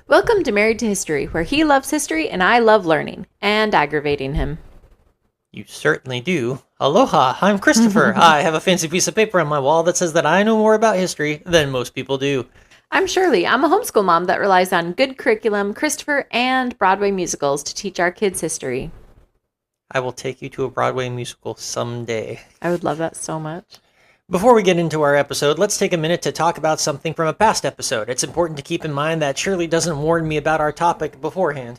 Welcome to Married to History, where he loves history and I love learning and aggravating him. You certainly do. Aloha, I'm Christopher. I have a fancy piece of paper on my wall that says that I know more about history than most people do. I'm Shirley. I'm a homeschool mom that relies on good curriculum, Christopher, and Broadway musicals to teach our kids history. I will take you to a Broadway musical someday. I would love that so much. Before we get into our episode, let's take a minute to talk about something from a past episode. It's important to keep in mind that Shirley doesn't warn me about our topic beforehand.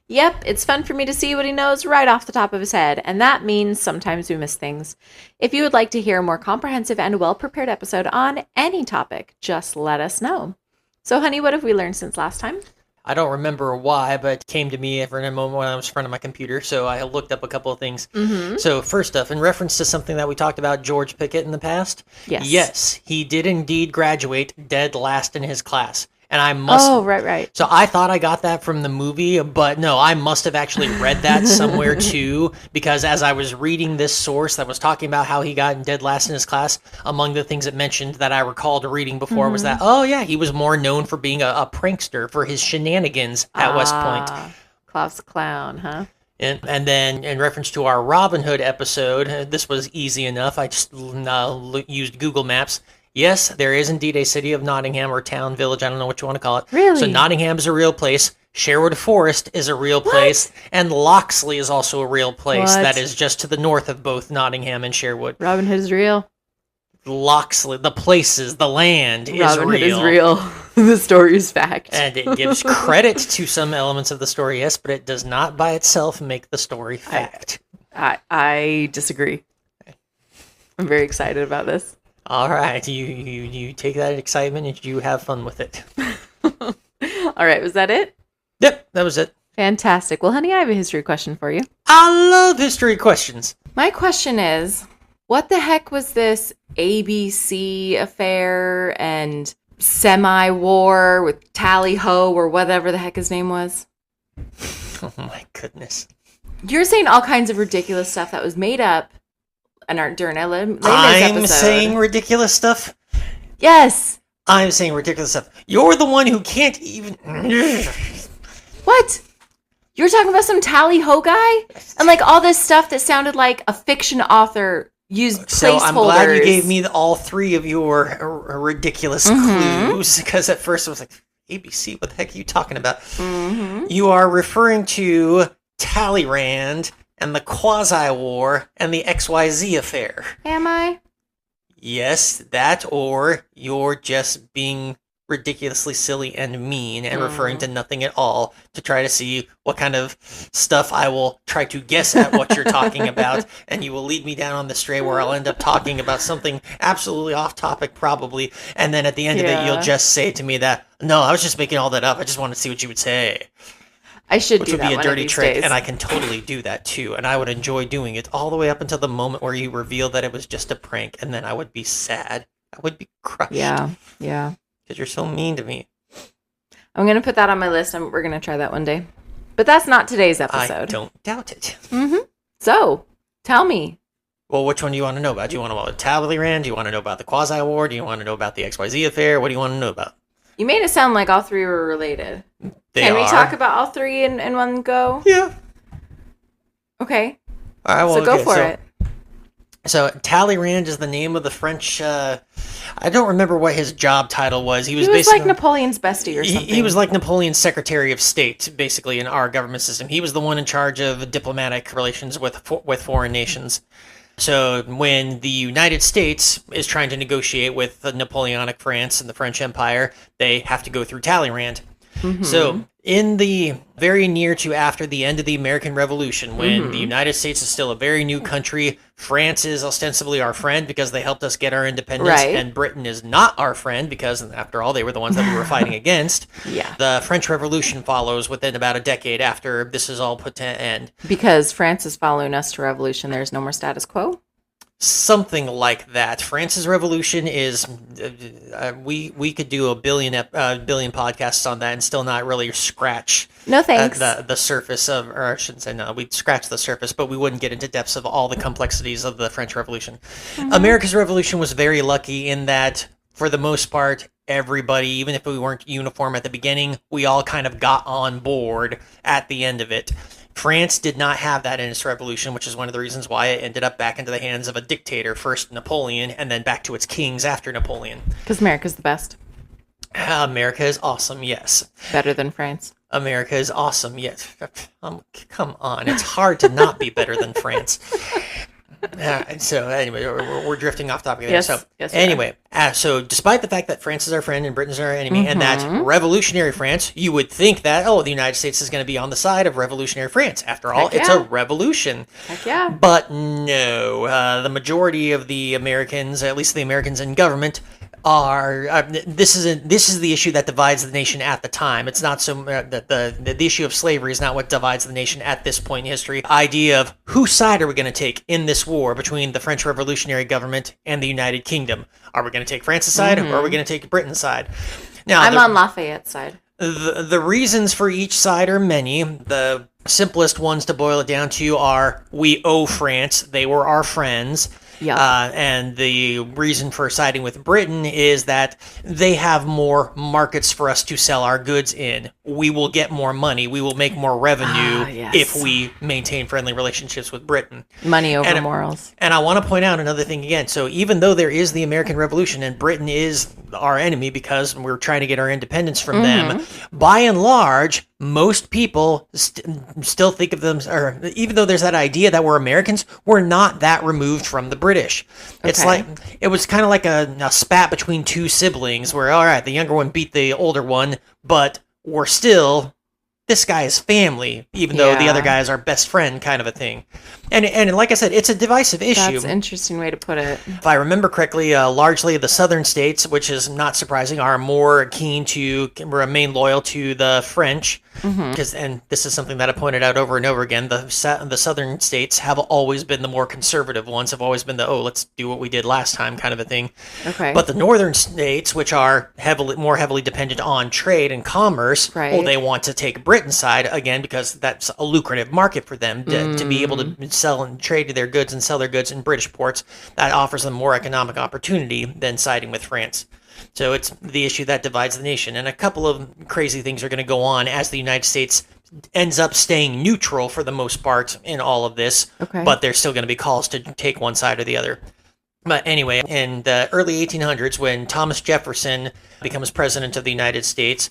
Yep, it's fun for me to see what he knows right off the top of his head, and that means sometimes we miss things. If you would like to hear a more comprehensive and well-prepared episode on any topic, just let us know. So, honey, what have we learned since last time? I don't remember why, but it came to me for a moment when I was in front of my computer, so I looked up a couple of things. So first off, in reference to something that we talked about George Pickett in the past, yes, he did indeed graduate dead last in his class. And I must... Oh, right. So I thought I got that from the movie, but no, I must have actually read that somewhere too, because as I was reading this source that was talking about how he got dead last in his class, among the things it mentioned that I recalled reading before was that, oh yeah, he was more known for being a prankster for his shenanigans at West Point. Klaus the Clown, huh? And then in reference to our Robin Hood episode, this was easy enough. I just used Google Maps. Yes, there is indeed a city of Nottingham or town, village, I don't know what you want to call it. Really? So Nottingham is a real place. Sherwood Forest is a real place. And Loxley is also a real place. That is just to the north of both Nottingham and Sherwood. Robin Hood is real. Loxley, the places, the land is real. Robin Hood is real. The story is fact. And it gives credit to some elements of the story, yes, but it does not by itself make the story fact. I disagree. I'm very excited about this. All right, you take that excitement and you have fun with it. All right, was that it? Yep, that was it. Fantastic. Well, honey, I have a history question for you. I love history questions. My question is, what the heck was this ABC affair and semi-war with Tally-Ho or whatever the heck his name was? Oh my goodness. You're saying all kinds of ridiculous stuff that was made up during episode. I'm saying ridiculous stuff? Yes. I'm saying ridiculous stuff. You're the one who can't even... What? You're talking about some Tally-Ho guy? And like all this stuff that sounded like a fiction author used placeholders. So I'm glad you gave me all three of your ridiculous clues, because at first I was like, ABC, what the heck are you talking about? You are referring to Talleyrand and the Quasi War and the XYZ affair. Am I? Yes, that, or you're just being ridiculously silly and mean and referring to nothing at all to try to see what kind of stuff I will try to guess at what you're talking about, and you will lead me down on the stray where I'll end up talking about something absolutely off topic probably, and then at the end of it you'll just say to me that, no, I was just making all that up, I just wanted to see what you would say. I should Which do would that be a one of dirty these trick, days. and I can totally do that too, and I would enjoy doing it all the way up until the moment where you reveal that it was just a prank, and then I would be sad. I would be crushed. Yeah. Because you're so mean to me. I'm going to put that on my list, and we're going to try that one day. But that's not today's episode. I don't doubt it. So, tell me. Well, which one do you want to know about? Do you want to know about Talleyrand? Do you want to know about the Quasi War? Do you want to know about the XYZ affair? What do you want to know about? You made it sound like all three were related. Can we talk about all three in one go? Yeah. Okay. All right, well, so go for it. So Talleyrand is the name of the French... I don't remember what his job title was. He was basically like Napoleon's bestie or something. He was like Napoleon's Secretary of State, basically, in our government system. He was the one in charge of diplomatic relations with foreign nations. So when the United States is trying to negotiate with the Napoleonic France and the French Empire, they have to go through Talleyrand. So in the very near to after the end of the American Revolution, when the United States is still a very new country, France is ostensibly our friend because they helped us get our independence, and Britain is not our friend because, after all, they were the ones that we were fighting against. The French Revolution follows within about a decade after this is all put to end. Because France is following us to revolution, there's no more status quo? Something like that. France's revolution is we could do a billion podcasts on that and still not really scratch the surface of, or I shouldn't say no, we'd scratch the surface, but we wouldn't get into depths of all the complexities of the French Revolution. America's Revolution was very lucky in that, for the most part, everybody, even if we weren't uniform at the beginning, we all kind of got on board at the end of it. France did not have that in its revolution, which is one of the reasons why it ended up back into the hands of a dictator, first Napoleon, and then back to its kings after Napoleon. Because America's the best. America is awesome, yes. Better than France. America is awesome, yes. Come on, it's hard to not be better than France. So anyway, we're drifting off topic there. So despite the fact that France is our friend and Britain is our enemy, and that revolutionary France, you would think that, the United States is going to be on the side of revolutionary France. After all, it's a revolution. Heck yeah. But no, the majority of the Americans, at least the Americans in government, this is the issue that divides the nation at the time. It's not so that the issue of slavery is not what divides the nation at this point in history. Idea of whose side are we going to take in this war between the French Revolutionary government and the United Kingdom? Are we going to take France's side, or are we going to take Britain's side? Now, I'm on Lafayette's side. The reasons for each side are many. The simplest ones to boil it down to are we owe France. They were our friends. Yep. And the reason for siding with Britain is that they have more markets for us to sell our goods in. We will get more money. We will make more revenue if we maintain friendly relationships with Britain. Money over morals. And I want to point out another thing again. So even though there is the American Revolution and Britain is our enemy because we're trying to get our independence from them, by and large, most people still think of them, or even though there's that idea that we're Americans, we're not that removed from the British. It's like, it was kind of like a spat between two siblings where, all right, the younger one beat the older one, but we're still, this guy is family, even though the other guy is our best friend, kind of a thing. And like I said, it's a divisive issue. That's an interesting way to put it. If I remember correctly, largely the southern states, which is not surprising, are more keen to remain loyal to the French. And this is something that I pointed out over and over again. The southern states have always been the more conservative ones, have always been the, let's do what we did last time kind of a thing. Okay. But the northern states, which are more heavily dependent on trade and commerce, they want to take Britain's side, again, because that's a lucrative market for them to be able to sell and trade their goods and sell their goods in British ports. That offers them more economic opportunity than siding with France. So it's the issue that divides the nation. And a couple of crazy things are going to go on as the United States ends up staying neutral for the most part in all of this. But there's still going to be calls to take one side or the other. But anyway, in the early 1800s, when Thomas Jefferson becomes president of the United States,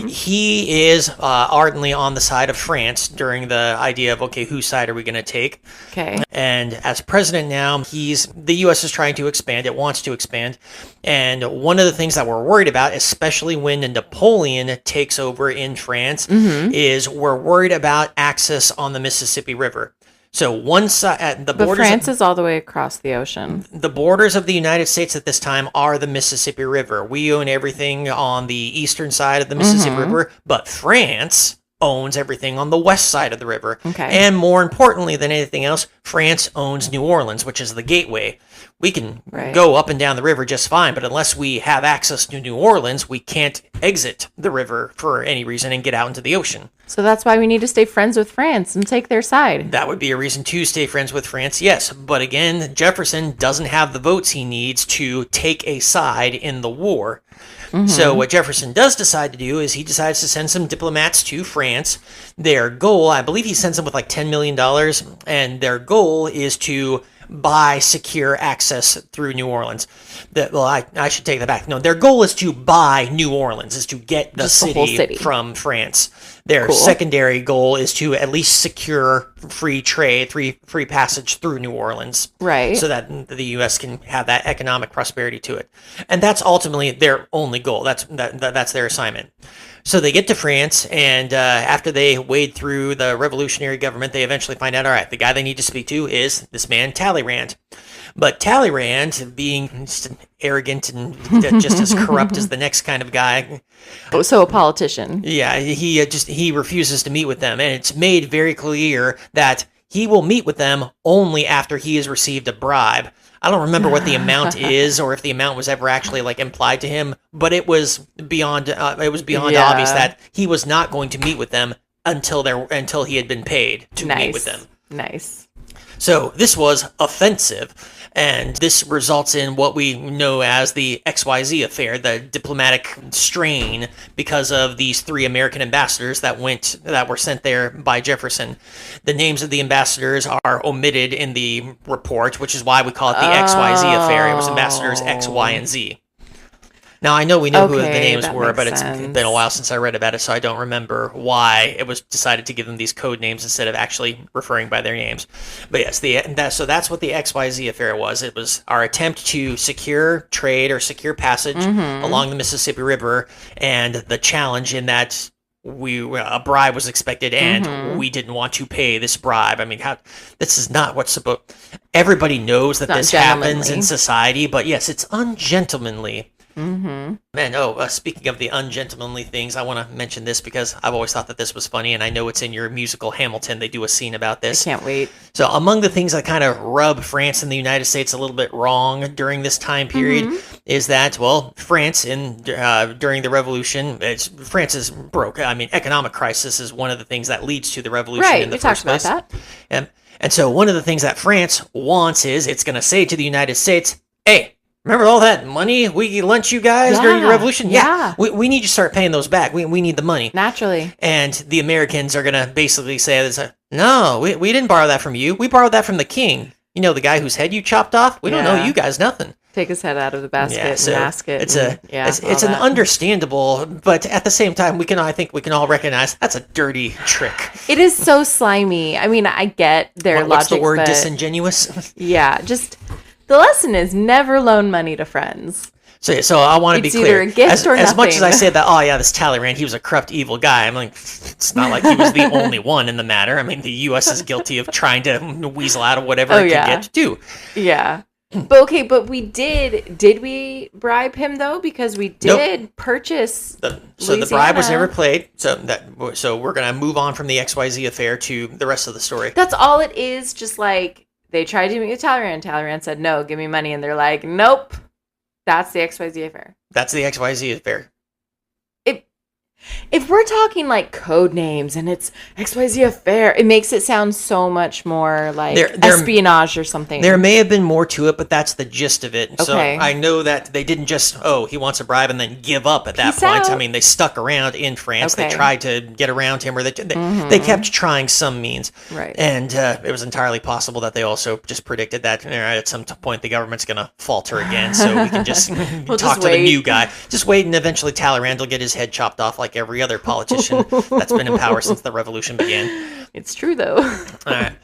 he is ardently on the side of France during the idea of, okay, whose side are we going to take? And as president now, the U.S. is trying to expand. It wants to expand. And one of the things that we're worried about, especially when Napoleon takes over in France, is we're worried about access on the Mississippi River. So one side at the borders. But France is all the way across the ocean. The borders of the United States at this time are the Mississippi River. We own everything on the eastern side of the Mississippi River, but France owns everything on the west side of the river. And more importantly than anything else, France owns New Orleans, which is the gateway. We can go up and down the river just fine, but unless we have access to New Orleans, we can't exit the river for any reason and get out into the ocean. So that's why we need to stay friends with France and take their side. That would be a reason to stay friends with France, yes. But again, Jefferson doesn't have the votes he needs to take a side in the war. So what Jefferson does decide to do is he decides to send some diplomats to France. Their goal, I believe he sends them with like $10 million, and their goal is to buy secure access through New Orleans. I should take that back. No, their goal is to buy New Orleans, is to get the city from France. Their secondary goal is to at least secure free trade, free passage through New Orleans. So that the U.S. can have that economic prosperity to it. And that's ultimately their only goal. That's their assignment. So they get to France, and after they wade through the revolutionary government, they eventually find out, all right, the guy they need to speak to is this man, Talleyrand. But Talleyrand, being arrogant and just as corrupt as the next kind of guy. So a politician. Yeah, he refuses to meet with them. And it's made very clear that he will meet with them only after he has received a bribe. I don't remember what the amount is, or if the amount was ever actually like implied to him, but it was beyond obvious that he was not going to meet with them until he had been paid to meet with them. Nice. So this was offensive. And this results in what we know as the XYZ affair, the diplomatic strain, because of these 3 American ambassadors that were sent there by Jefferson. The names of the ambassadors are omitted in the report, which is why we call it the XYZ affair. It was ambassadors X, Y, and Z. Now, I know we know who the names were, but it's been a while since I read about it, so I don't remember why it was decided to give them these code names instead of actually referring by their names. But yes, so that's what the XYZ affair was. It was our attempt to secure trade or secure passage along the Mississippi River, and the challenge in that a bribe was expected, and we didn't want to pay this bribe. I mean, this is not what's supposed. Everybody knows that this happens in society, but yes, it's ungentlemanly. And speaking of the ungentlemanly things, I want to mention this because I've always thought that this was funny, and I know it's in your musical Hamilton. They do a scene about this. I can't wait. So among the things that kind of rub France and the United States a little bit wrong during this time period is that, well, France during the Revolution, France is broke. I mean, economic crisis is one of the things that leads to the Revolution in the first place. Right, we talked about that. And so one of the things that France wants is it's going to say to the United States, hey, remember all that money we lent you guys during the Revolution? Yeah. We need to start paying those back. We need the money. Naturally. And the Americans are going to basically say, no, we didn't borrow that from you. We borrowed that from the king. You know, the guy whose head you chopped off? We don't owe you guys nothing. Take his head out of the basket and ask it. It's an understandable, but at the same time, I think we can all recognize that's a dirty trick. It is so slimy. I mean, I get their logic. What's the word? Disingenuous? Yeah, just... The lesson is never loan money to friends. So I want to be clear. It's either a gift or nothing. As much as I say that, this Talleyrand, he was a corrupt, evil guy, I'm like, it's not like he was the only one in the matter. I mean, the U.S. is guilty of trying to weasel out of whatever it could get to do. Yeah. But we did we bribe him, though? Because we did purchase So the bribe was never played. So we're going to move on from the XYZ affair to the rest of the story. That's all it is, just like... They tried to meet with Talleyrand. Talleyrand said, no, give me money. And they're like, nope. That's the XYZ affair. That's the XYZ affair. If we're talking like code names and it's XYZ affair, it makes it sound so much more like espionage or something. There may have been more to it, but that's the gist of it. Okay. So I know that they didn't just, he wants a bribe and then give up at that point. I mean, they stuck around in France. Okay. They tried to get around him, or they kept trying some means. Right. And it was entirely possible that they also just predicted that at some point the government's going to falter again, so we can just talk to the new guy. Just wait, and eventually Talleyrand will get his head chopped off like every other politician that's been in power since the revolution began. It's true, though. All right.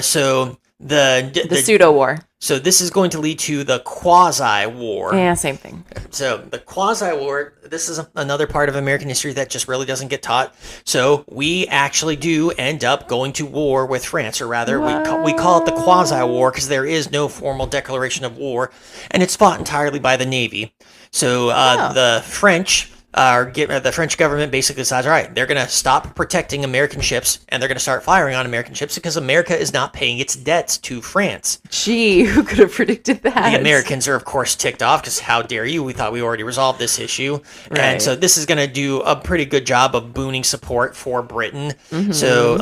So the pseudo war. So this is going to lead to the Quasi war. Yeah, same thing. So the Quasi war, this is another part of American history that just really doesn't get taught. So we actually do end up going to war with France, or rather, we call it the Quasi war because there is no formal declaration of war, and it's fought entirely by the Navy. So the French the French government basically decides, all right, they're going to stop protecting American ships, and they're going to start firing on American ships because America is not paying its debts to France. Gee, who could have predicted that? The Americans are, of course, ticked off because how dare you? We thought we already resolved this issue. Right. And so this is going to do a pretty good job of booning support for Britain. Mm-hmm. So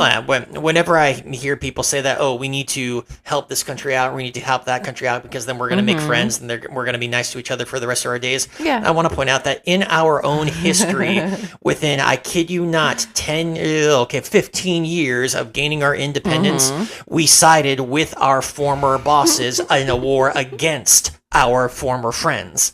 whenever I hear people say that, oh, we need to help this country out, we need to help that country out because then we're going to make friends and we're going to be nice to each other for the rest of our days. Yeah. I want to point out that in our own history, within, I kid you not, 15 years of gaining our independence, we sided with our former bosses in a war against our former friends.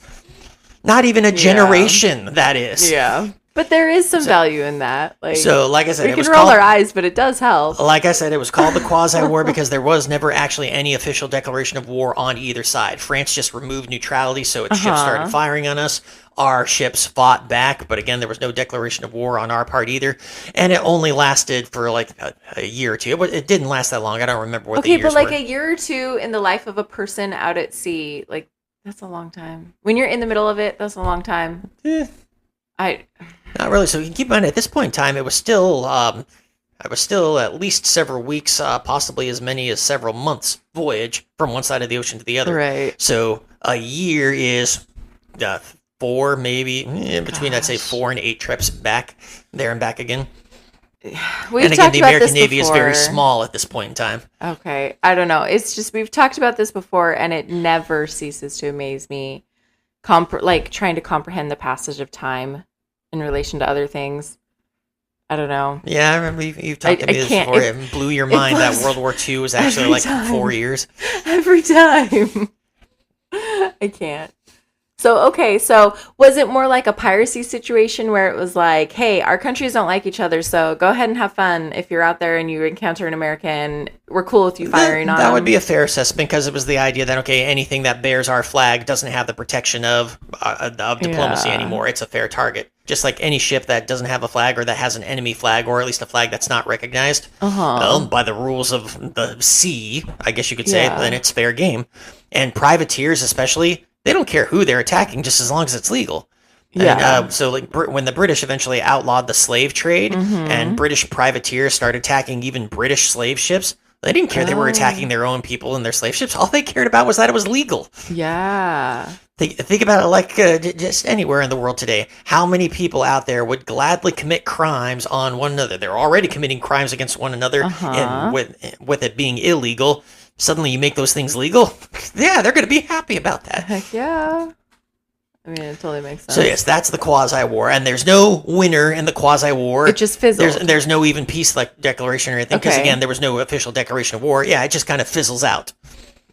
Not even a generation, that is. Yeah. But there is some value in that. Like I said, we can roll our eyes, but it does help. Like I said, it was called the Quasi-War because there was never actually any official declaration of war on either side. France just removed neutrality, so its ships started firing on us. Our ships fought back, but again, there was no declaration of war on our part either. And it only lasted for like a year or two. It didn't last that long. I don't remember what the years were. Okay, but like a year or two in the life of a person out at sea, like that's a long time. When you're in the middle of it, that's a long time. Not really. So you can keep in mind, at this point in time, it was still at least several weeks, possibly as many as several months voyage from one side of the ocean to the other. Right. So a year is 4, maybe in between. I'd say 4 and 8 trips back there and back again. We've And again, talked the about American this Navy is very before. small at this point in time. Okay. I don't know. It's just we've talked about this before, and it never ceases to amaze me. Like trying to comprehend the passage of time in relation to other things. I don't know. Yeah, I remember you've talked to me this can't. before. It blew your mind that World War II was actually like time. 4 years. Every time. I can't. So, okay, so was it more like a piracy situation where it was like, hey, our countries don't like each other, so go ahead and have fun. If you're out there and you encounter an American, we're cool with you firing on them. That would be a fair assessment because it was the idea that, okay, anything that bears our flag doesn't have the protection of diplomacy anymore. It's a fair target. Just like any ship that doesn't have a flag or that has an enemy flag or at least a flag that's not recognized, by the rules of the sea, I guess you could say, then it's fair game. And privateers especially, they don't care who they're attacking just as long as it's legal. Yeah. And, so like when the British eventually outlawed the slave trade and British privateers started attacking even British slave ships, they didn't care they were attacking their own people and their slave ships. All they cared about was that it was legal. Yeah. Think about it like just anywhere in the world today. How many people out there would gladly commit crimes on one another? They're already committing crimes against one another, and with it being illegal, suddenly you make those things legal. Yeah, they're going to be happy about that. Heck yeah. I mean, it totally makes sense. So yes, that's the Quasi-War, and there's no winner in the Quasi-War. It just fizzles. There's no even peace declaration or anything, because again, there was no official declaration of war. Yeah, it just kind of fizzles out.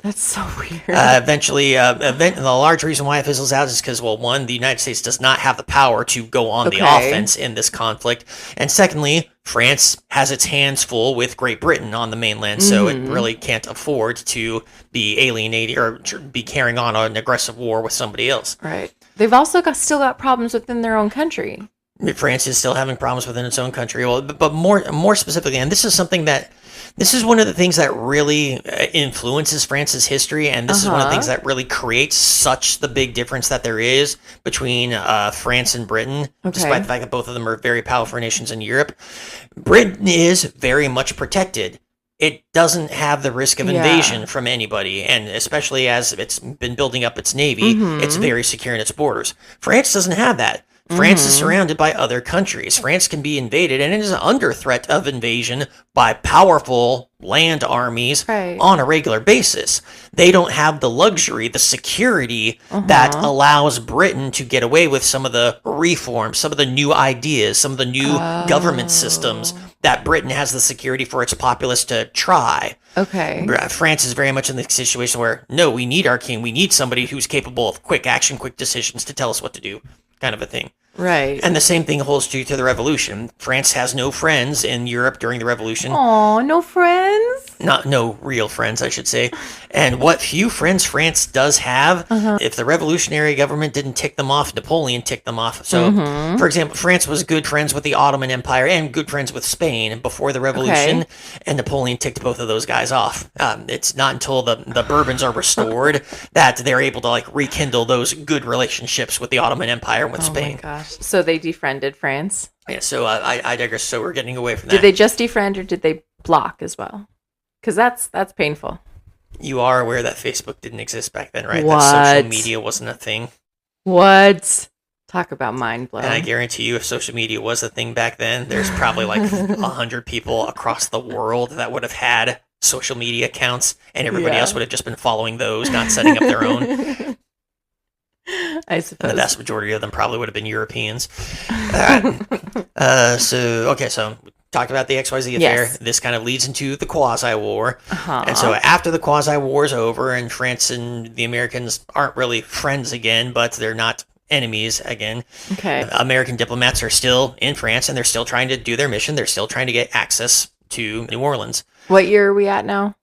That's so weird. Eventually, the large reason why it fizzles out is because, well, one, the United States does not have the power to go on the offense in this conflict, and secondly, France has its hands full with Great Britain on the mainland, so it really can't afford to be alienating or be carrying on an aggressive war with somebody else. Right. They've also still got problems within their own country. France is still having problems within its own country. Well, but more specifically, and this is something that this is one of the things that really influences France's history, and this is one of the things that really creates such the big difference that there is between France and Britain, despite the fact that both of them are very powerful nations in Europe. Britain is very much protected. It doesn't have the risk of invasion from anybody, and especially as it's been building up its navy, it's very secure in its borders. France doesn't have that. France is surrounded by other countries. France can be invaded, and it is under threat of invasion by powerful land armies on a regular basis. They don't have the luxury, the security that allows Britain to get away with some of the reforms, some of the new ideas, some of the new government systems that Britain has the security for its populace to try. Okay. France is very much in the situation where, no, we need our king. We need somebody who's capable of quick action, quick decisions to tell us what to do, kind of a thing. Right. And the same thing holds true to the revolution. France has no friends in Europe during the revolution. Aw, no friends? No real friends, I should say. And what few friends France does have, if the revolutionary government didn't tick them off, Napoleon ticked them off. So, for example, France was good friends with the Ottoman Empire and good friends with Spain before the revolution, and Napoleon ticked both of those guys off. It's not until the Bourbons are restored that they're able to like rekindle those good relationships with the Ottoman Empire and with Spain. Oh my gosh. So they defriended France? Yeah, so I digress. So we're getting away from that. Did they just defriend or did they block as well? Because that's painful. You are aware that Facebook didn't exist back then, right? What? That social media wasn't a thing. What? Talk about mind blowing. And I guarantee you, if social media was a thing back then, there's probably like 100 people across the world that would have had social media accounts, and everybody else would have just been following those, not setting up their own. I suppose. And the vast majority of them probably would have been Europeans. So talked about the XYZ affair. Yes. This kind of leads into the Quasi-War. And so after the Quasi-War is over and France and the Americans aren't really friends again, but they're not enemies again. Okay. American diplomats are still in France and they're still trying to do their mission. They're still trying to get access to New Orleans. What year are we at now?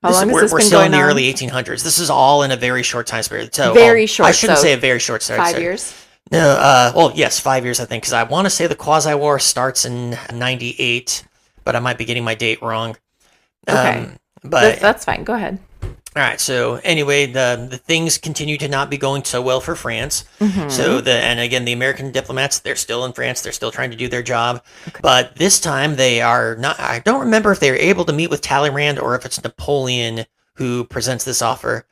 How long has this we're been still going in the on? early 1800s. This is all in a very short time period. So, very short. I shouldn't say a very short. 5 years? No, yes, 5 years, I think, because I want to say the Quasi-War starts in 98, but I might be getting my date wrong. Okay. But that's fine. Go ahead. all right, so anyway, the things continue to not be going so well for France. So and again, the American diplomats, they're still in France. They're still trying to do their job. But this time they are not, I don't remember if they're able to meet with Talleyrand or if it's Napoleon who presents this offer.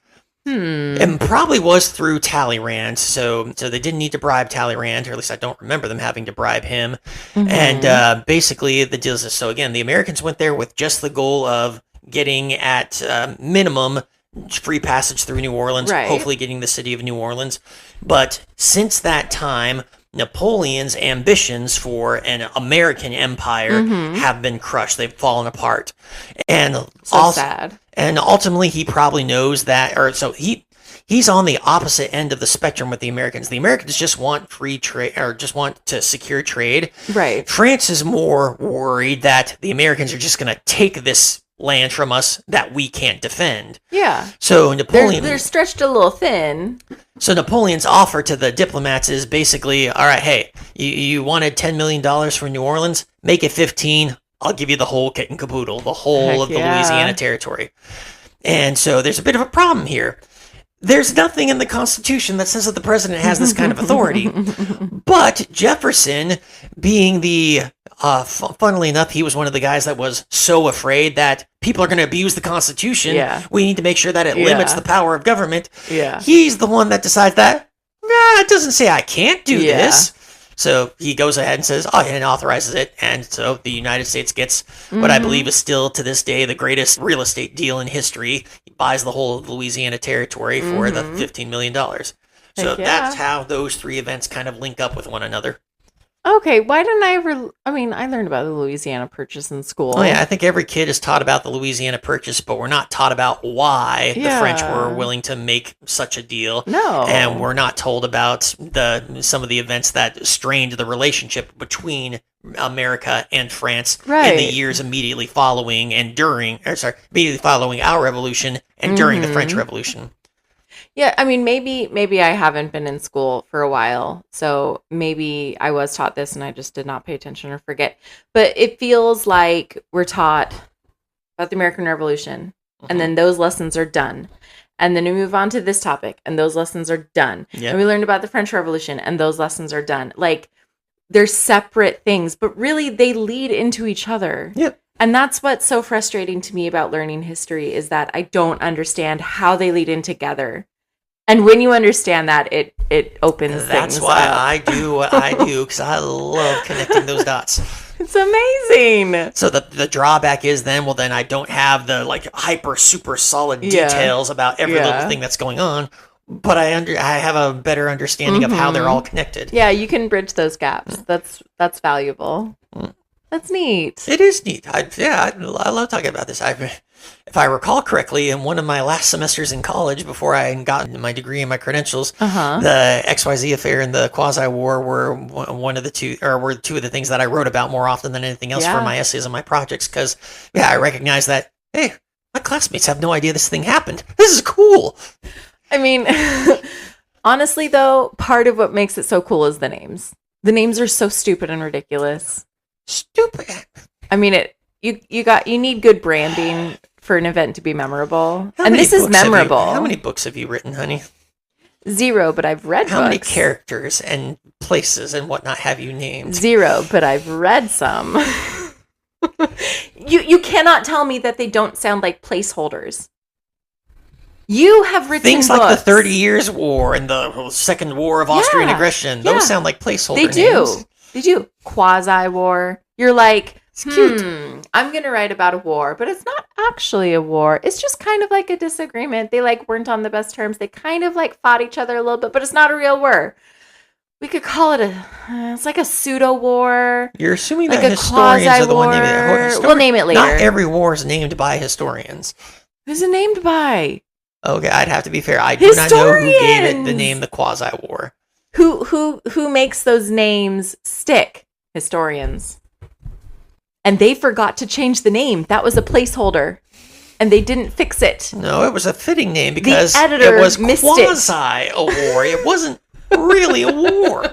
And probably was through Talleyrand, so they didn't need to bribe Talleyrand, or at least I don't remember them having to bribe him. And basically, the deal is this. So again, the Americans went there with just the goal of getting at minimum free passage through New Orleans, Right. hopefully getting the city of New Orleans. But since that time, Napoleon's ambitions for an American empire have been crushed. They've fallen apart. And So sad. and ultimately, he probably knows that, or so he's on the opposite end of the spectrum with the Americans. The Americans just want free trade, or just want to secure trade. Right. France is more worried that the Americans are just going to take this land from us that we can't defend. Yeah. So Napoleon, They're stretched a little thin. so Napoleon's offer to the diplomats is basically, all right, hey, you wanted $10 million for New Orleans, make it 15. I'll give you the whole kit and caboodle, the whole Heck of the yeah. Louisiana territory. And so there's a bit of a problem here. There's nothing in the Constitution that says that the president has this kind of authority. But Jefferson, being the, funnily enough, he was one of the guys that was so afraid that people are going to abuse the Constitution. Yeah. We need to make sure that it Yeah. limits the power of government. Yeah. He's the one that decides that, it doesn't say I can't do Yeah. this. So he goes ahead and says, and authorizes it. And so the United States gets what I believe is still to this day the greatest real estate deal in history. He buys the whole of Louisiana territory for the $15 million. So Heck yeah. that's how those three events kind of link up with one another. Okay, why didn't I ever? I mean, I learned about the Louisiana Purchase in school. Oh, yeah, I think every kid is taught about the Louisiana Purchase, but we're not taught about why the French were willing to make such a deal. No. And we're not told about some of the events that strained the relationship between America and France in the Right. years immediately following immediately following our revolution and during the French Revolution. Yeah, I mean, maybe I haven't been in school for a while, so maybe I was taught this and I just did not pay attention or forget. But it feels like we're taught about the American Revolution, and then those lessons are done. And then we move on to this topic, and those lessons are done. Yep. And we learned about the French Revolution, and those lessons are done. Like, they're separate things, but really they lead into each other. Yep. And that's what's so frustrating to me about learning history is that I don't understand how they lead in together. And when you understand that, it opens things up. That's why I do what I do, because I love connecting those dots. It's amazing. So the drawback is then I don't have the hyper super solid details about every little thing that's going on, but I have a better understanding of how they're all connected. Yeah, you can bridge those gaps. That's valuable. That's neat. It is neat. I love talking about this. If I recall correctly, in one of my last semesters in college, before I got my degree and my credentials, the XYZ affair and the Quasi war were were two of the things that I wrote about more often than anything else for my essays and my projects. Because I recognize that, hey, my classmates have no idea this thing happened. This is cool. I memean, honestly, though, part of what makes it so cool is the names. The names are so stupid and ridiculous. Stupid. I mean, you need good branding for an event to be memorable. How And many this is books have you- memorable. How many books have you written, honey? 0, but I've read How many books. characters and places and whatnot have you named? 0, but I've read some. You cannot tell me that they don't sound like placeholders. You have written Things books. like the 30 Years War and the Second War of Austrian Aggression. Those sound like placeholder They do. names. They do. Quasi war. You're like, It's cute. I'm going to write about a war, but it's not actually a war. It's just kind of like a disagreement. They weren't on the best terms. They kind of fought each other a little bit, but it's not a real war. We could call it it's like a pseudo war. You're assuming Like that a historians are the one naming it. quasi-war. We'll name it later. Not every war is named by historians. Who's it named by? Okay, I'd have to be fair. I do not know who gave it the Historians! name the Quasi War. Who makes those names stick? Historians. And they forgot to change the name. That was a placeholder. And they didn't fix it. No, it was a fitting name because editor it was missed quasi a war. It wasn't really a war.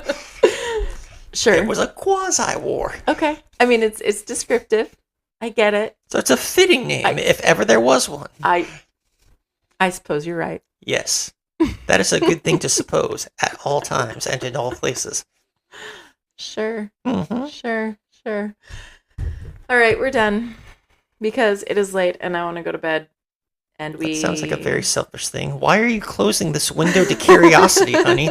Sure. It was a quasi war. Okay. I mean, it's descriptive. I get it. So it's a fitting name if ever there was one. I suppose you're right. Yes. That is a good thing to suppose at all times and in all places. Sure. Mm-hmm. Sure. All right, we're done because it is late and I want to go to bed. And That sounds like a very selfish thing. Why are you closing this window to curiosity, honey?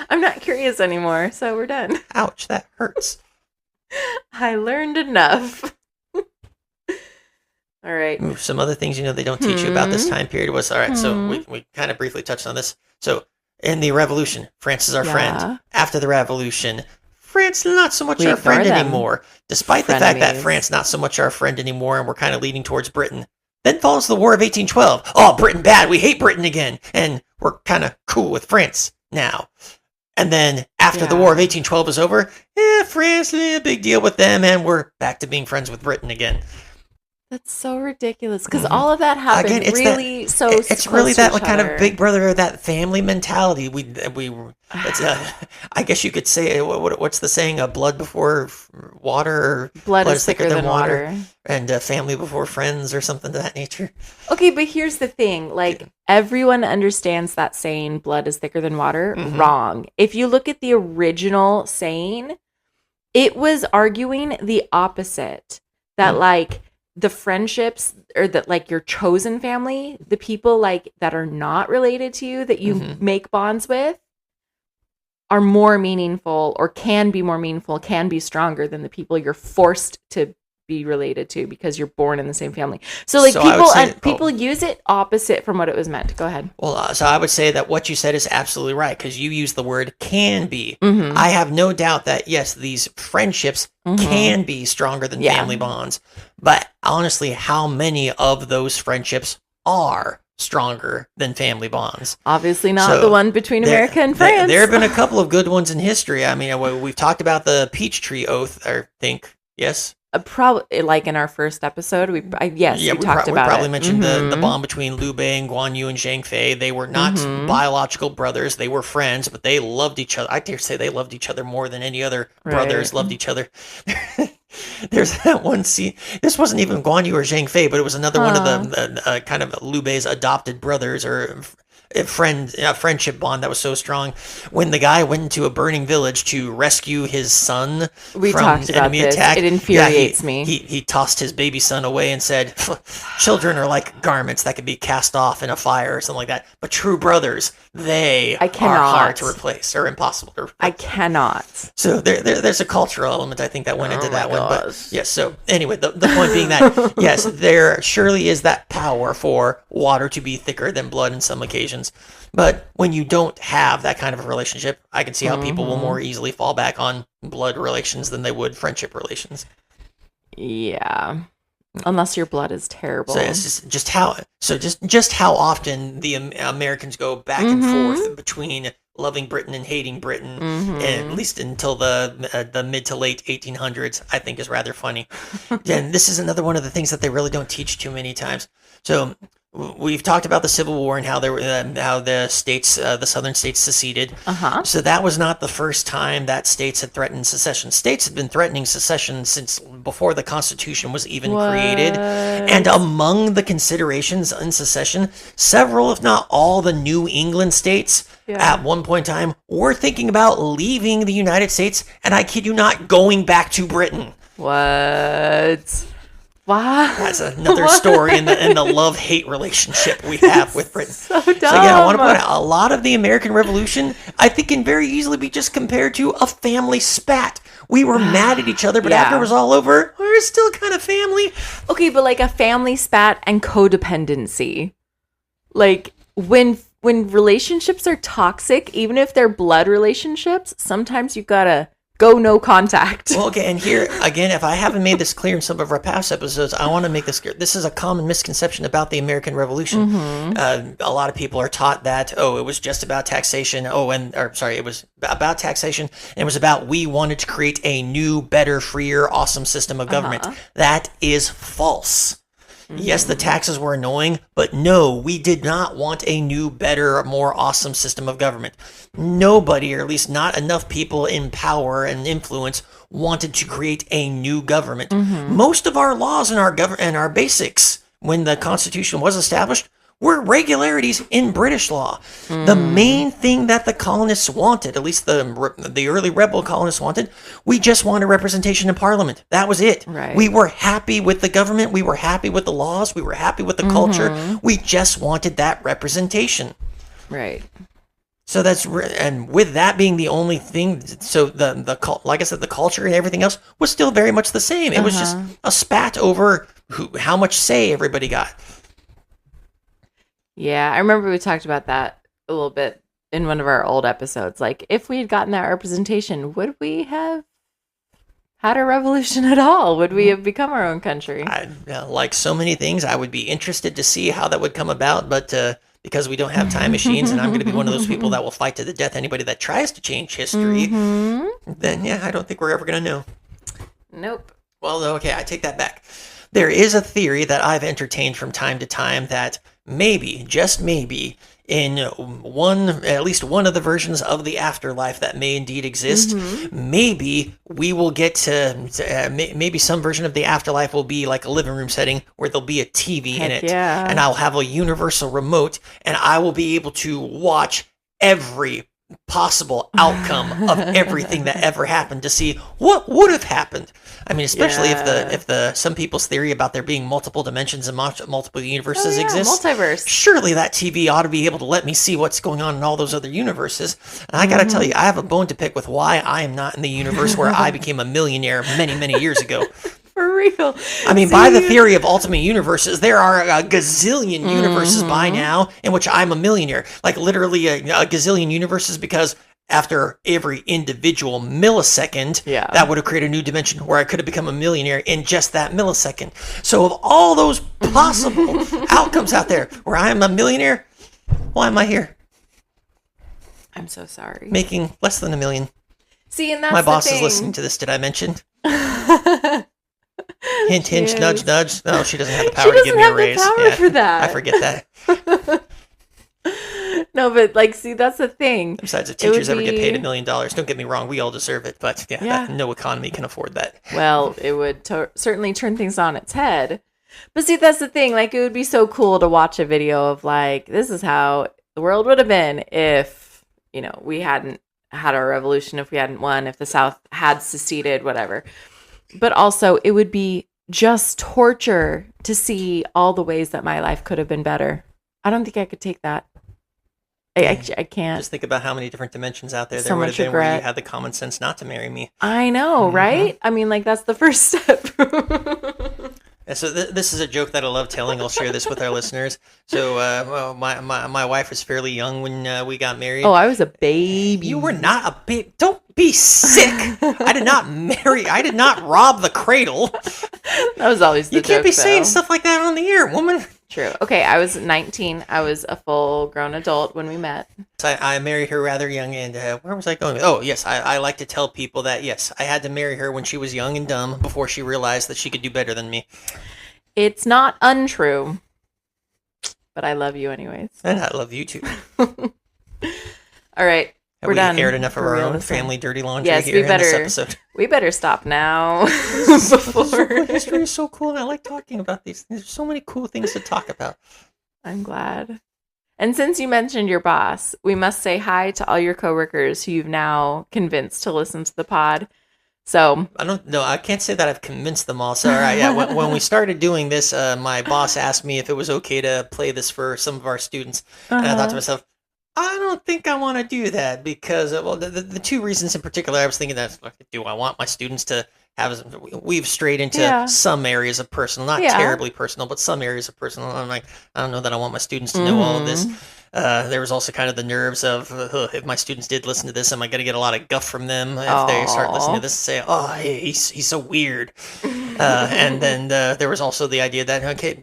I'm not curious anymore, so we're done. Ouch, that hurts. I learned enough. All right. Ooh, some other things they don't teach you about this time period was, all right, so we kind of briefly touched on this. So in the Revolution, France is our friend. After the Revolution, France not so much our friend anymore. Despite the fact that France not so much our friend anymore, and we're kind of leading towards Britain. Then follows the War of 1812. Oh, Britain bad. We hate Britain again. And we're kind of cool with France now. And then after the War of 1812 is over, France, big deal with them. And we're back to being friends with Britain again. That's so ridiculous because all of that happened It's really that kind of big brother, that family mentality. I guess you could say, what's the saying? Blood before water. Blood is thicker than water. And family before friends, or something to that nature. Okay, but here's the thing. Everyone understands that saying, blood is thicker than water. Wrong. If you look at the original saying, it was arguing the opposite. That the friendships, or that your chosen family, the people that are not related to you, that you make bonds with, are more meaningful, or can be more meaningful, can be stronger than the people you're forced to be related to because you're born in the same family. So people use it opposite from what it was meant. Go ahead. Well, so I would say that what you said is absolutely right, because you used the word can be. I have no doubt that, yes, these friendships can be stronger than family bonds. But honestly, how many of those friendships are stronger than family bonds? Obviously not the one between America and France. There have been a couple of good ones in history. I mean, we've talked about the Peachtree Oath, I think. Yes? Probably in our first episode, we talked about it. We probably mentioned the bond between Liu Bei and Guan Yu and Zhang Fei. They were not biological brothers; they were friends, but they loved each other. I dare say they loved each other more than any other brothers loved each other. There's that one scene. This wasn't even Guan Yu or Zhang Fei, but it was another one of the kind of Liu Bei's adopted brothers, or a friendship bond that was so strong. When the guy went into a burning village to rescue his son from enemy attack, it infuriates me. He tossed his baby son away and said, "Children are like garments that can be cast off in a fire," or something like that. But true brothers, they are hard to replace, or impossible to replace. I cannot. So there's a cultural element, I think, that went into that one. But yes, so anyway, the point being that, yes, there surely is that power for water to be thicker than blood in some occasions. But when you don't have that kind of a relationship, I can see how people will more easily fall back on blood relations than they would friendship relations. Yeah. Unless your blood is terrible. So it's just how often the Americans go back and forth between loving Britain and hating Britain, and at least until the mid to late 1800s, I think is rather funny. And this is another one of the things that they really don't teach too many times. So we've talked about the Civil War and how the states, the southern states, seceded. So that was not the first time that states had threatened secession. States had been threatening secession since before the Constitution was even created. And among the considerations in secession, several, if not all, the New England states at one point in time were thinking about leaving the United States, and I kid you not, going back to Britain. What? Wow. That's another story in the love-hate relationship we have with Britain. So dumb. So yeah, I want to point out, a lot of the American Revolution, I think, can very easily be just compared to a family spat. We were mad at each other, but after it was all over, we were still kind of family. Okay, but a family spat and codependency. When relationships are toxic, even if they're blood relationships, sometimes you gotta go no contact. Well, okay, and here, again, if I haven't made this clear in some of our past episodes, I want to make this clear. This is a common misconception about the American Revolution. A lot of people are taught that, it was just about taxation. It was about taxation, and it was about we wanted to create a new, better, freer, awesome system of government. That is false. Yes, the taxes were annoying, but no, we did not want a new, better, more awesome system of government. Nobody, or at least not enough people in power and influence, wanted to create a new government. Most of our laws and our basics, when the Constitution was established, were regularities in British law. The main thing that the colonists wanted, at least the early rebel colonists wanted, we just wanted representation in Parliament. That was it. Right. We were happy with the government. We were happy with the laws. We were happy with the culture. We just wanted that representation. Right. So and with that being the only thing, so like I said, the culture and everything else was still very much the same. It was just a spat over how much say everybody got. Yeah, I remember we talked about that a little bit in one of our old episodes. Like, if we had gotten that representation, would we have had a revolution at all? Would we have become our own country? Like so many things, I would be interested to see how that would come about, but because we don't have time machines, and I'm going to be one of those people that will fight to the death anybody that tries to change history, then yeah, I don't think we're ever going to know. Nope. Well, okay, I take that back. There is a theory that I've entertained from time to time that maybe, just maybe, in at least one of the versions of the afterlife that may indeed exist, maybe we will get to, maybe some version of the afterlife will be like a living room setting where there'll be a TV in it, and I'll have a universal remote, and I will be able to watch every possible outcome of everything that ever happened to see what would have happened. I mean, especially if the some people's theory about there being multiple dimensions and multiple universes exists. Multiverse. Surely that TV ought to be able to let me see what's going on in all those other universes. And I got to tell you, I have a bone to pick with why I am not in the universe where I became a millionaire many, many years ago. For real. I mean, by the theory of ultimate universes, there are a gazillion universes by now in which I'm a millionaire. Like literally a gazillion universes, because after every individual millisecond, that would have created a new dimension where I could have become a millionaire in just that millisecond. So of all those possible outcomes out there where I am a millionaire, why am I here? I'm so sorry. Making less than $1 million. See, and that's my boss the thing. is listening to this. Did I mention? Hint, hint, nudge, nudge. No, she doesn't have the power to give me a raise. For that. I forget that. No, but like, see, that's the thing. Besides, if teachers ever get paid $1 million, don't get me wrong, we all deserve it. But no economy can afford that. Well, it would certainly turn things on its head. But see, that's the thing. Like, it would be so cool to watch a video of like, this is how the world would have been if, we hadn't had our revolution, if we hadn't won, if the South had seceded, whatever. But also, it would be just torture to see all the ways that my life could have been better. I don't think I could take that. I can't. Just think about how many different dimensions out there So would have much been regret. where you had the common sense not to marry me. I know, right? I mean, like, that's the first step. And so this is a joke that I love telling. I'll share this with our listeners. So, my wife was fairly young when we got married. Oh, I was a baby. You were not a baby. Don't be sick. I did not rob the cradle. That was always the joke. You can't be saying though. stuff like that on the air, woman. True. Okay, I was 19. I was a full-grown adult when we met. So I married her rather young, and where was I going? Oh, yes, I like to tell people that, yes, I had to marry her when she was young and dumb before she realized that she could do better than me. It's not untrue, but I love you anyways. And I love you, too. All right, we're done. Have we aired enough of our own family dirty laundry yes, here in this episode? We better stop now. History is so cool, and I like talking about these things. There's so many cool things to talk about. I'm glad. And since you mentioned your boss, we must say hi to all your coworkers who you've now convinced to listen to the pod. So I can't say that I've convinced them all. So when we started doing this, my boss asked me if it was okay to play this for some of our students, and I thought to myself, I don't think I want to do that because, the two reasons in particular I was thinking that, do I want my students to we've strayed into some areas of personal, not terribly personal, but some areas of personal. I'm like, I don't know that I want my students to know all of this. There was also kind of the nerves of, if my students did listen to this, am I going to get a lot of guff from them if they start listening to this and say, oh, hey, he's so weird. And then there was also the idea that, okay,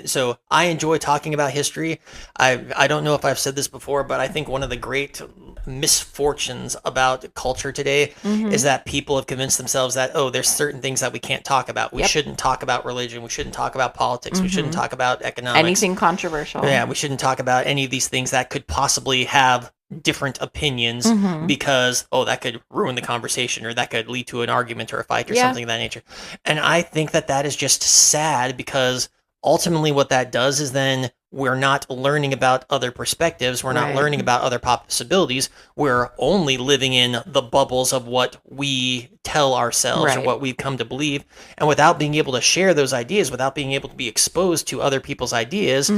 so I enjoy talking about history. I don't know if I've said this before, but I think one of the great misfortunes about culture today is that people have convinced themselves that, there's certain things that we can't talk about. We shouldn't talk about religion. We shouldn't talk about politics. We shouldn't talk about economics. Anything controversial. Yeah, we shouldn't talk about any of these things that could possibly have different opinions because, that could ruin the conversation or that could lead to an argument or a fight or something of that nature. And I think that is just sad because ultimately what that does is then we're not learning about other perspectives. We're not Right. learning about other possibilities. We're only living in the bubbles of what we tell ourselves or Right. what we've come to believe. And without being able to share those ideas, without being able to be exposed to other people's ideas,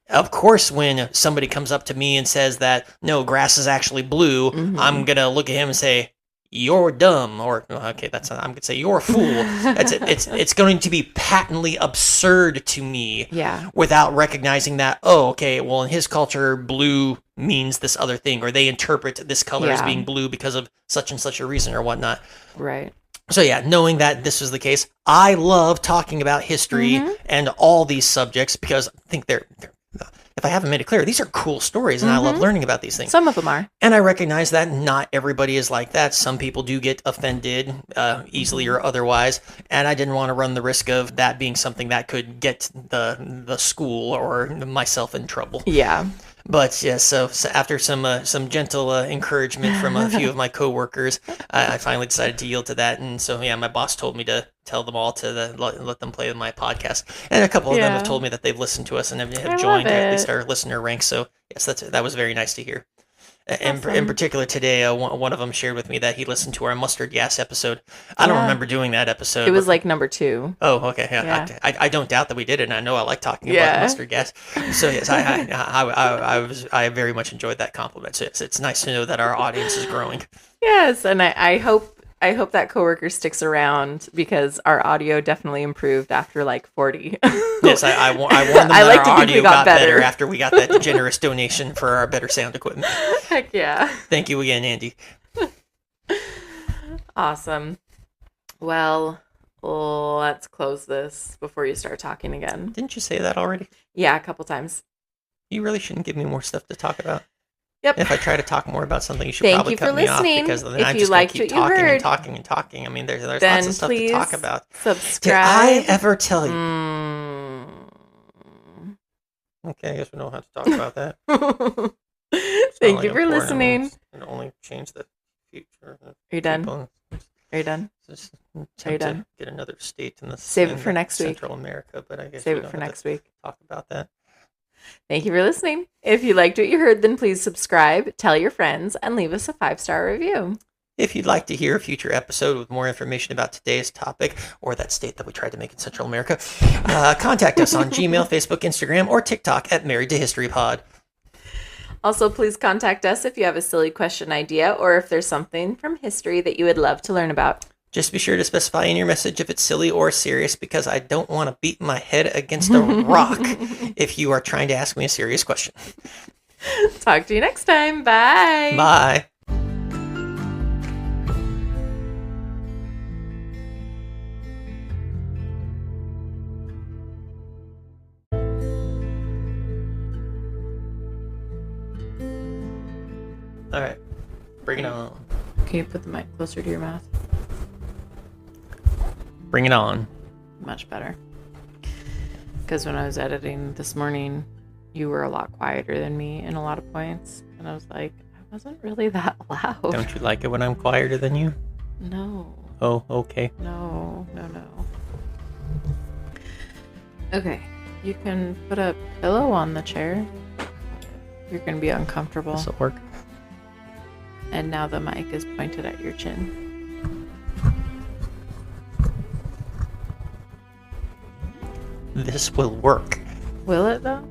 of course, when somebody comes up to me and says that, no, grass is actually blue, I'm going to look at him and say, you're dumb, or okay, I'm gonna say you're a fool. It's going to be patently absurd to me, without recognizing that, oh, okay, well, in his culture, blue means this other thing, or they interpret this color as being blue because of such and such a reason or whatnot. Right. So yeah, knowing that this was the case, I love talking about history and all these subjects because I think they're if I haven't made it clear, these are cool stories, and I love learning about these things. Some of them are. And I recognize that not everybody is like that. Some people do get offended easily or otherwise, and I didn't want to run the risk of that being something that could get the school or myself in trouble. Yeah. But yeah, so after some gentle encouragement from a few of my coworkers, I finally decided to yield to that. And so yeah, my boss told me to tell them all to let them play my podcast, and a couple of them have told me that they've listened to us and have joined at least our listener ranks. So yes, that was very nice to hear. In particular today, one of them shared with me that he listened to our mustard gas episode. I don't remember doing that episode. It was like number 2. Oh, okay. Yeah. I don't doubt that we did it, and I know I like talking about mustard gas. So yes, I very much enjoyed that compliment. So yes, it's nice to know that our audience is growing. Yes, and I hope that coworker sticks around because our audio definitely improved after like 40. Yes, I warned them that our audio got better after we got that generous donation for our better sound equipment. Heck yeah. Thank you again, Andy. Awesome. Well, let's close this before you start talking again. Didn't you say that already? Yeah, a couple times. You really shouldn't give me more stuff to talk about. Yep. If I try to talk more about something, you should probably cut me off because then I'm just going to keep talking and talking and talking. I mean, there's lots of stuff to talk about. Subscribe. Did I ever tell you? Okay, I guess we know how to talk about that. Thank you for listening. And only change the future. Are you done? Are you done? Are you done? Get another state in the Save it for next week. Central America, but I guess save it for next week. Talk about that. Thank you for listening. If you liked what you heard, then please subscribe, tell your friends, and leave us a 5-star review. If you'd like to hear a future episode with more information about today's topic or that state that we tried to make in Central America, contact us on Gmail, Facebook, Instagram, or TikTok at Married to History Pod. Also, please contact us if you have a silly question idea or if there's something from history that you would love to learn about. Just be sure to specify in your message if it's silly or serious because I don't want to beat my head against a rock if you are trying to ask me a serious question. Talk to you next time. Bye. Bye. All right. Bring it on. Can you put the mic closer to your mouth? Bring it on. Much better. Because when I was editing this morning, you were a lot quieter than me in a lot of points. And I was like, I wasn't really that loud. Don't you like it when I'm quieter than you? No. Oh, okay. No. Okay. You can put a pillow on the chair. You're going to be uncomfortable. This'll work. And now the mic is pointed at your chin. This will work. Will it though?